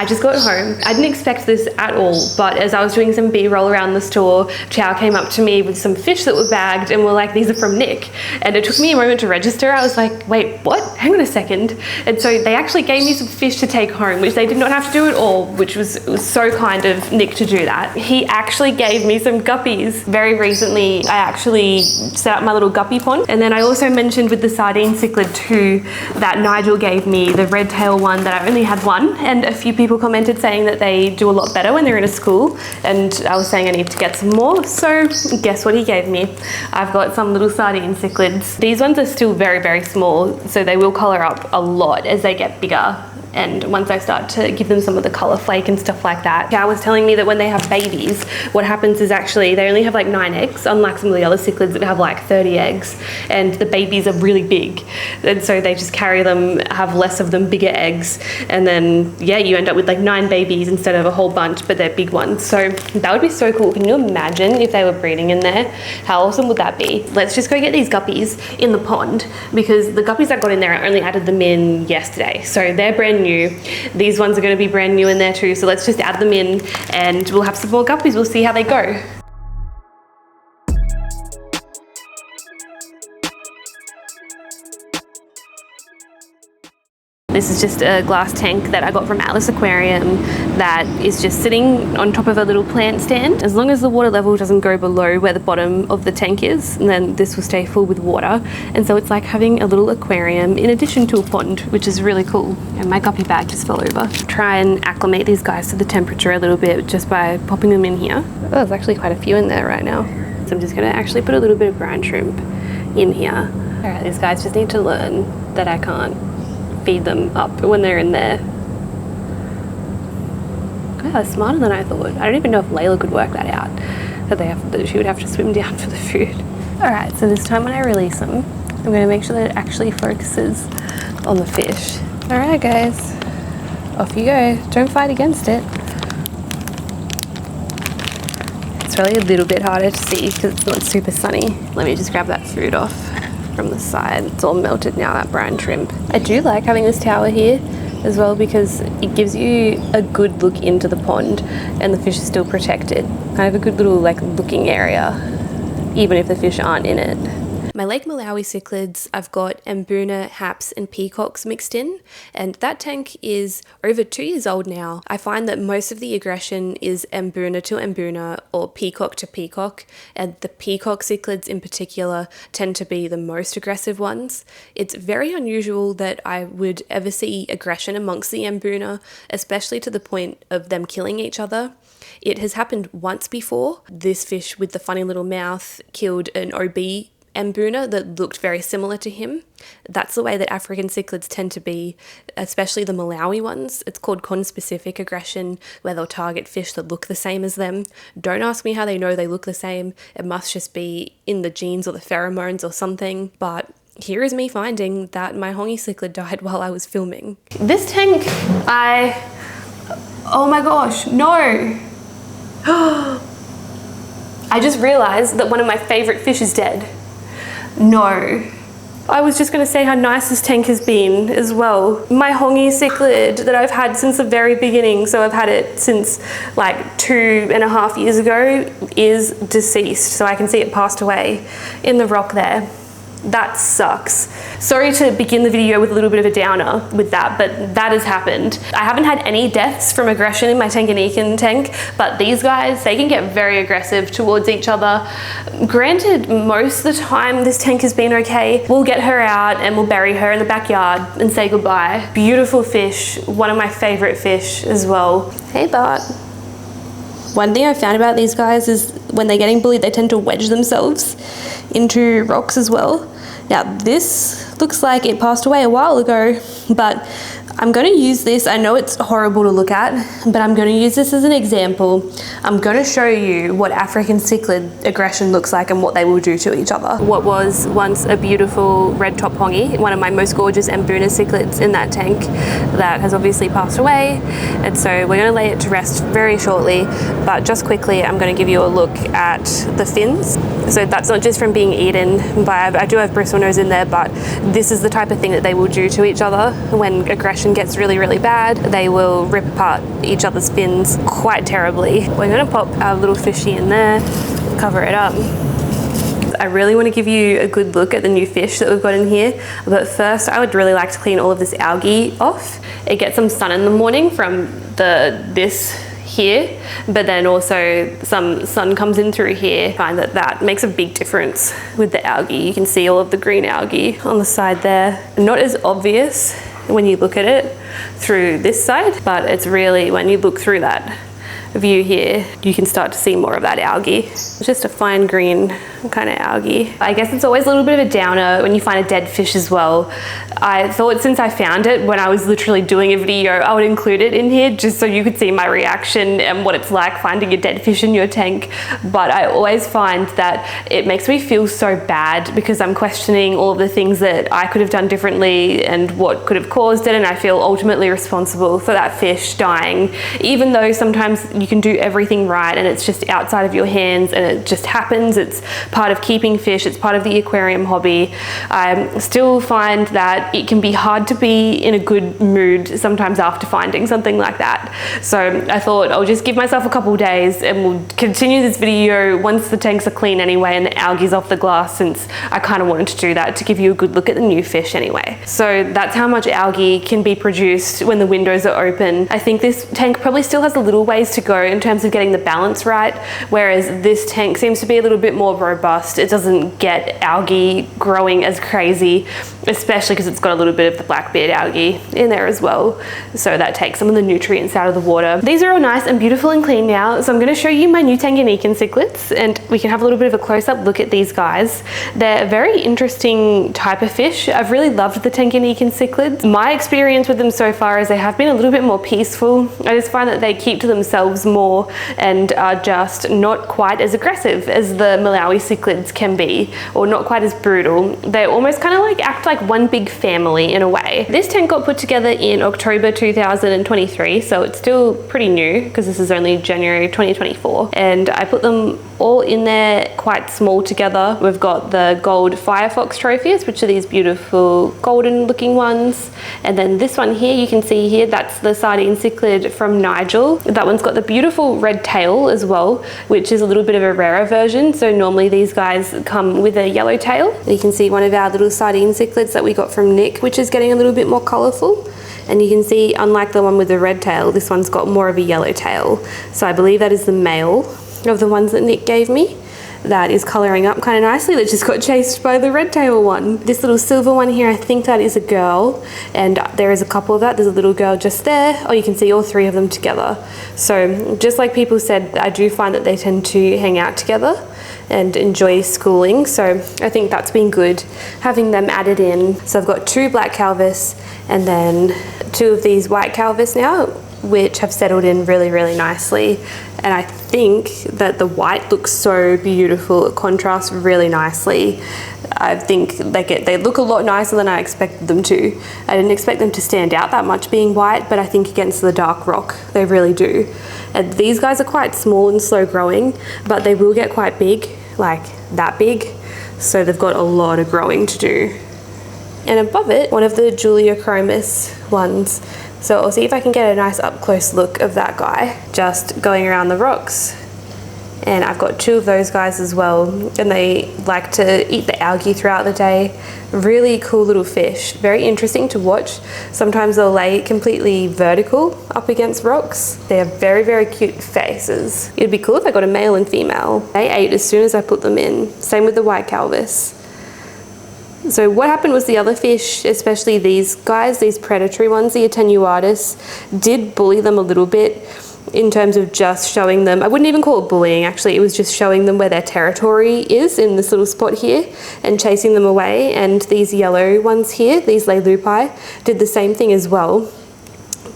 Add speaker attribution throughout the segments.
Speaker 1: I just got home. I didn't expect this at all, but as I was doing some B-roll around the store, Chao came up to me with some fish that were bagged and were like, these are from Nick. And it took me a moment to register. I was like, wait, what? Hang on a second. And so they actually gave me some fish to take home, which they did not have to do at all, which was so kind of Nick to do that. He actually gave me some guppies. Very recently, I actually set up my little guppy pond. And then I also mentioned with the sardine cichlid too, that Nigel gave me the red tail one that I only had one. And a few people commented saying that they do a lot better when they're in a school. And I was saying I need to get some more. So guess what he gave me? I've got some little sardine cichlids. These ones are still very, very small, so they will color up a lot as they get bigger. And once I start to give them some of the color flake and stuff like that. Chao was telling me that when they have babies, what happens is actually they only have like 9 eggs, unlike some of the other cichlids that have like 30 eggs, and the babies are really big. And so they just carry them, have less of them, bigger eggs, and then yeah, you end up with like 9 babies instead of a whole bunch, but they're big ones. So that would be so cool. Can you imagine if they were breeding in there? How awesome would that be? Let's just go get these guppies in the pond, because the guppies I got in there, I only added them in yesterday. So they're brand new. These ones are going to be brand new in there too, so let's just add them in and we'll have some more guppies. We'll see how they go. This is just a glass tank that I got from Aquarium that is just sitting on top of a little plant stand. As long as the water level doesn't go below where the bottom of the tank is, and then this will stay full with water. And so it's like having a little aquarium in addition to a pond, which is really cool. And my guppy bag just fell over. Try and acclimate these guys to the temperature a little bit just by popping them in here. Oh, there's actually quite a few in there right now. So I'm just gonna actually put a little bit of brine shrimp in here. All right, these guys just need to learn that I can't feed them up when they're in there. Oh, they're smarter than I thought. I don't even know if Layla could work that out, that she would have to swim down for the food. All right, so this time when I release them, I'm gonna make sure that it actually focuses on the fish. All right, guys, off you go. Don't fight against it. It's probably a little bit harder to see because it's not super sunny. Let me just grab that food off from the side. It's all melted now, that brine shrimp. I do like having this tower here as well because it gives you a good look into the pond and the fish is still protected. Kind of a good little like looking area, even if the fish aren't in it. My Lake Malawi cichlids, I've got mbuna, haps and peacocks mixed in, and that tank is over 2 years old now. I find that most of the aggression is mbuna to mbuna or peacock to peacock, and the peacock cichlids in particular tend to be the most aggressive ones. It's very unusual that I would ever see aggression amongst the mbuna, especially to the point of them killing each other. It has happened once before. This fish with the funny little mouth killed an OB mbuna that looked very similar to him. That's the way that African cichlids tend to be, especially the Malawi ones. It's called conspecific aggression, where they'll target fish that look the same as them. Don't ask me how they know they look the same. It must just be in the genes or the pheromones or something. But here is me finding that my hongi cichlid died while I was filming. This tank, oh my gosh, no. I just realized that one of my favorite fish is dead. No. I was just going to say how nice this tank has been as well. My hongi cichlid that I've had since the very beginning, so I've had it since like 2.5 years ago, is deceased. So I can see it passed away in the rock there. That sucks. Sorry to begin the video with a little bit of a downer with that, but that has happened. I haven't had any deaths from aggression in my Tanganyikan tank, but these guys, they can get very aggressive towards each other. Granted, most of the time this tank has been okay. We'll get her out and we'll bury her in the backyard and say goodbye. Beautiful fish, one of my favorite fish as well. Hey Bart. One thing I found about these guys is when they're getting bullied, they tend to wedge themselves into rocks as well. Now this looks like it passed away a while ago, but I'm going to use this. I know it's horrible to look at, but I'm going to use this as an example. I'm going to show you what African cichlid aggression looks like and what they will do to each other. What was once a beautiful red top hongi, one of my most gorgeous mbuna cichlids in that tank, that has obviously passed away, and so we're going to lay it to rest very shortly. But just quickly, I'm going to give you a look at the fins. So that's not just from being eaten by, I do have bristlenose in there, but this is the type of thing that they will do to each other. When aggression gets really, really bad, they will rip apart each other's fins quite terribly. We're gonna pop our little fishy in there, cover it up. I really want to give you a good look at the new fish that we've got in here, but first I would really like to clean all of this algae off. It gets some sun in the morning from this here, but then also some sun comes in through here. I find that makes a big difference with the algae. You can see all of the green algae on the side there. Not as obvious when you look at it through this side, but it's really when you look through that view here, you can start to see more of that algae. It's just a fine green kind of algae. I guess it's always a little bit of a downer when you find a dead fish as well. I thought since I found it, when I was literally doing a video, I would include it in here just so you could see my reaction and what it's like finding a dead fish in your tank. But I always find that it makes me feel so bad because I'm questioning all of the things that I could have done differently and what could have caused it, and I feel ultimately responsible for that fish dying, even though sometimes you can do everything right and it's just outside of your hands and it just happens. It's part of keeping fish, it's part of the aquarium hobby. I still find that it can be hard to be in a good mood sometimes after finding something like that. So I thought I'll just give myself a couple days and we'll continue this video once the tanks are clean anyway and the algae's off the glass, since I kind of wanted to do that to give you a good look at the new fish anyway. So that's how much algae can be produced when the windows are open. I think this tank probably still has a little ways to go in terms of getting the balance right, whereas this tank seems to be a little bit more robust. It doesn't get algae growing as crazy, especially because it's got a little bit of the blackbeard algae in there as well, so that takes some of the nutrients out of the water. These are all nice and beautiful and clean now, so I'm going to show you my new Tanganyikan Cichlids and we can have a little bit of a close-up look at these guys. They're a very interesting type of fish. I've really loved the Tanganyikan Cichlids. My experience with them so far is they have been a little bit more peaceful. I just find that they keep to themselves more and are just not quite as aggressive as the Malawi Cichlids can be, or not quite as brutal. They almost kind of like act like one big family in a way. This tank got put together in October 2023, so it's still pretty new because this is only January 2024, and I put them all in there quite small together. We've got the gold firefox trophies, which are these beautiful golden looking ones, and then this one here, you can see here, that's the sardine cichlid from Nigel. That one's got the beautiful red tail as well, which is a little bit of a rarer version. So normally these guys come with a yellow tail. You can see one of our little sardine cichlids that we got from Nick, which is getting a little bit more colourful. And you can see, unlike the one with the red tail, this one's got more of a yellow tail. So I believe that is the male of the ones that Nick gave me. That is colouring up kind of nicely. That just got chased by the red tail one. This little silver one here, I think that is a girl, and there is a couple of that. There's a little girl just there. Oh, you can see all three of them together. So just like people said, I do find that they tend to hang out together and enjoy schooling. So I think that's been good, having them added in. So I've got two black calvis and then two of these white calvis now, which have settled in really, really nicely. And I think that the white looks so beautiful. It contrasts really nicely. I think they look a lot nicer than I expected them to. I didn't expect them to stand out that much being white, but I think against the dark rock, they really do. And these guys are quite small and slow growing, but they will get quite big, like that big. So they've got a lot of growing to do. And above it, one of the Juliachromis ones. So I'll see if I can get a nice up close look of that guy just going around the rocks. And I've got two of those guys as well, and they like to eat the algae throughout the day. Really cool little fish, very interesting to watch. Sometimes they'll lay completely vertical up against rocks. They have very, very cute faces. It'd be cool if I got a male and female. They ate as soon as I put them in. Same with the white calvis. So what happened was the other fish, especially these guys, these predatory ones, the attenuatus, did bully them a little bit in terms of just showing them, I wouldn't even call it bullying actually, it was just showing them where their territory is in this little spot here and chasing them away. And these yellow ones here, these Leilupi, did the same thing as well,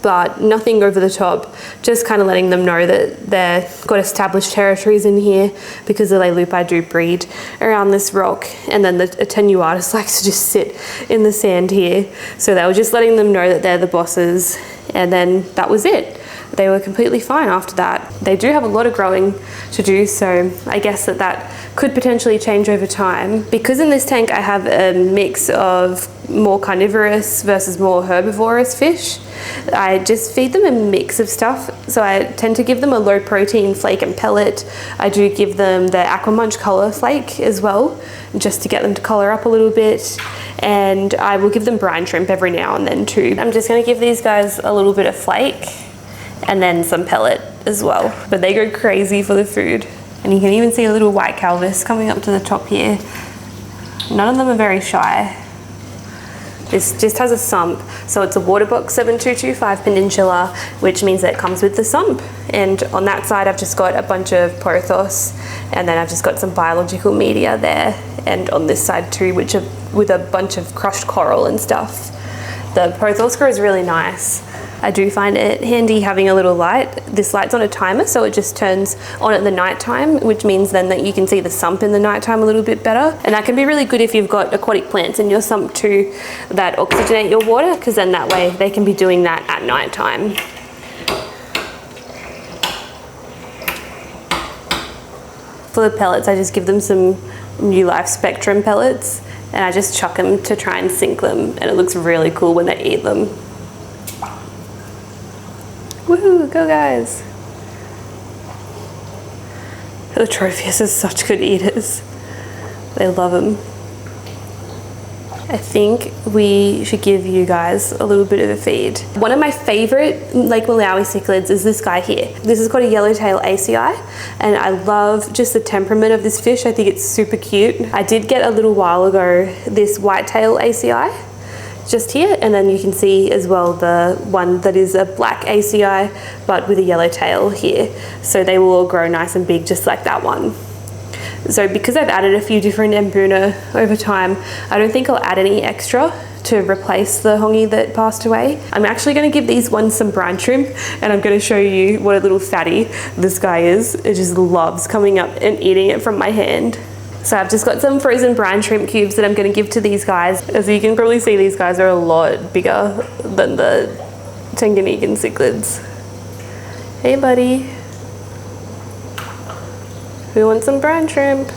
Speaker 1: but nothing over the top, just kind of letting them know that they've got established territories in here, because the Leilupi do breed around this rock, and then the attenuatus likes to just sit in the sand here. So they were just letting them know that they're the bosses, and then that was it. They were completely fine after that. They do have a lot of growing to do, so I guess that could potentially change over time. Because in this tank I have a mix of more carnivorous versus more herbivorous fish, I just feed them a mix of stuff. So I tend to give them a low protein flake and pellet. I do give them the Aqua Munch color flake as well, just to get them to color up a little bit. And I will give them brine shrimp every now and then too. I'm just gonna give these guys a little bit of flake and then some pellet as well. But they go crazy for the food. And you can even see a little white calvus coming up to the top here. None of them are very shy. This just has a sump, so it's a Waterbox 7225 Peninsula, which means that it comes with the sump. And on that side I've just got a bunch of pothos, and then I've just got some biological media there, and on this side too, which are with a bunch of crushed coral and stuff. The pothos grows really nice. I do find it handy having a little light. This light's on a timer, so it just turns on at the night time, which means then that you can see the sump in the nighttime a little bit better. And that can be really good if you've got aquatic plants in your sump too that oxygenate your water, because then that way they can be doing that at nighttime. For the pellets, I just give them some New Life Spectrum pellets, and I just chuck them to try and sink them, and it looks really cool when they eat them. Woohoo, go guys. The trophies are such good eaters. They love them. I think we should give you guys a little bit of a feed. One of my favorite Lake Malawi cichlids is this guy here. This is called a yellowtail ACI, and I love just the temperament of this fish. I think it's super cute. I did get a little while ago this whitetail ACI just here, and then you can see as well the one that is a black ACI but with a yellow tail here. So they will all grow nice and big just like that one. So because I've added a few different mbuna over time, I don't think I'll add any extra to replace the hongi that passed away. I'm actually going to give these ones some brine shrimp, and I'm going to show you what a little fatty this guy is. It just loves coming up and eating it from my hand. So I've just got some frozen brine shrimp cubes that I'm going to give to these guys. As you can probably see, these guys are a lot bigger than the Tanganyikan Cichlids. Hey buddy, who wants some brine shrimp?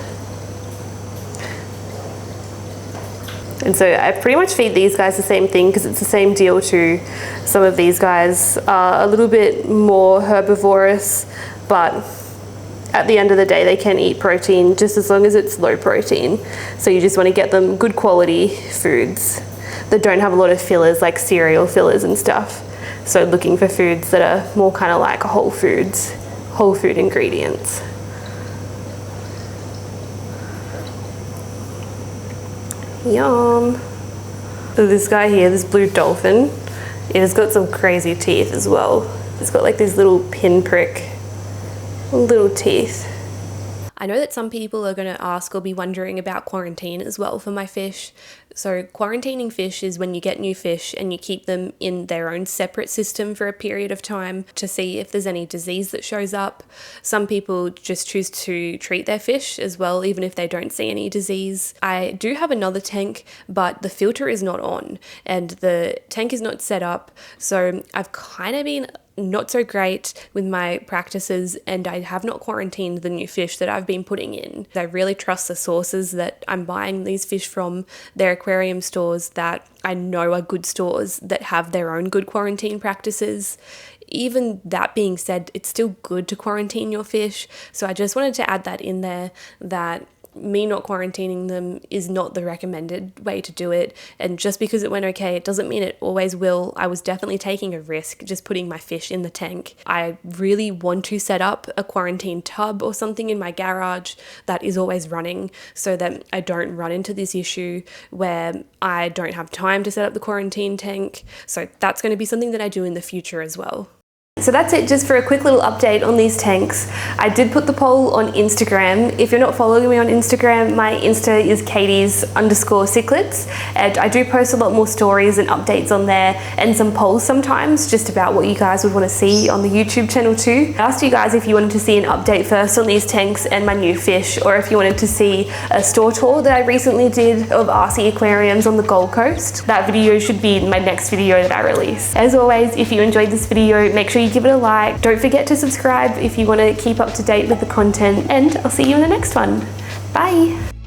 Speaker 1: And so I pretty much feed these guys the same thing, because it's the same deal too. Some of these guys are a little bit more herbivorous, but at the end of the day, they can eat protein just as long as it's low protein. So you just want to get them good quality foods that don't have a lot of fillers, like cereal fillers and stuff. So looking for foods that are more kind of like whole foods, whole food ingredients. Yum. So this guy here, this blue dolphin, it has got some crazy teeth as well. It's got like these little pinprick little teeth. I know that some people are going to ask or be wondering about quarantine as well for my fish. So quarantining fish is when you get new fish and you keep them in their own separate system for a period of time to see if there's any disease that shows up. Some people just choose to treat their fish as well, even if they don't see any disease. I do have another tank, but the filter is not on and the tank is not set up. So I've kind of been not so great with my practices, and I have not quarantined the new fish that I've been putting in. I really trust the sources that I'm buying these fish from. They're aquarium stores that I know are good stores that have their own good quarantine practices. Even that being said, it's still good to quarantine your fish. So I just wanted to add that in there, that me not quarantining them is not the recommended way to do it. And just because it went okay, it doesn't mean it always will. I was definitely taking a risk just putting my fish in the tank. I really want to set up a quarantine tub or something in my garage that is always running, so that I don't run into this issue where I don't have time to set up the quarantine tank. So that's going to be something that I do in the future as well. So that's it, just for a quick little update on these tanks. I did put the poll on Instagram. If you're not following me on Instagram, my Insta is Katie's_cichlids, and I do post a lot more stories and updates on there, and some polls sometimes just about what you guys would want to see on the YouTube channel too. I asked you guys if you wanted to see an update first on these tanks and my new fish, or if you wanted to see a store tour that I recently did of RC aquariums on the Gold Coast. That video should be my next video that I release. As always, if you enjoyed this video, make sure you give it a like. Don't forget to subscribe if you want to keep up to date with the content, and I'll see you in the next one. Bye. Bye.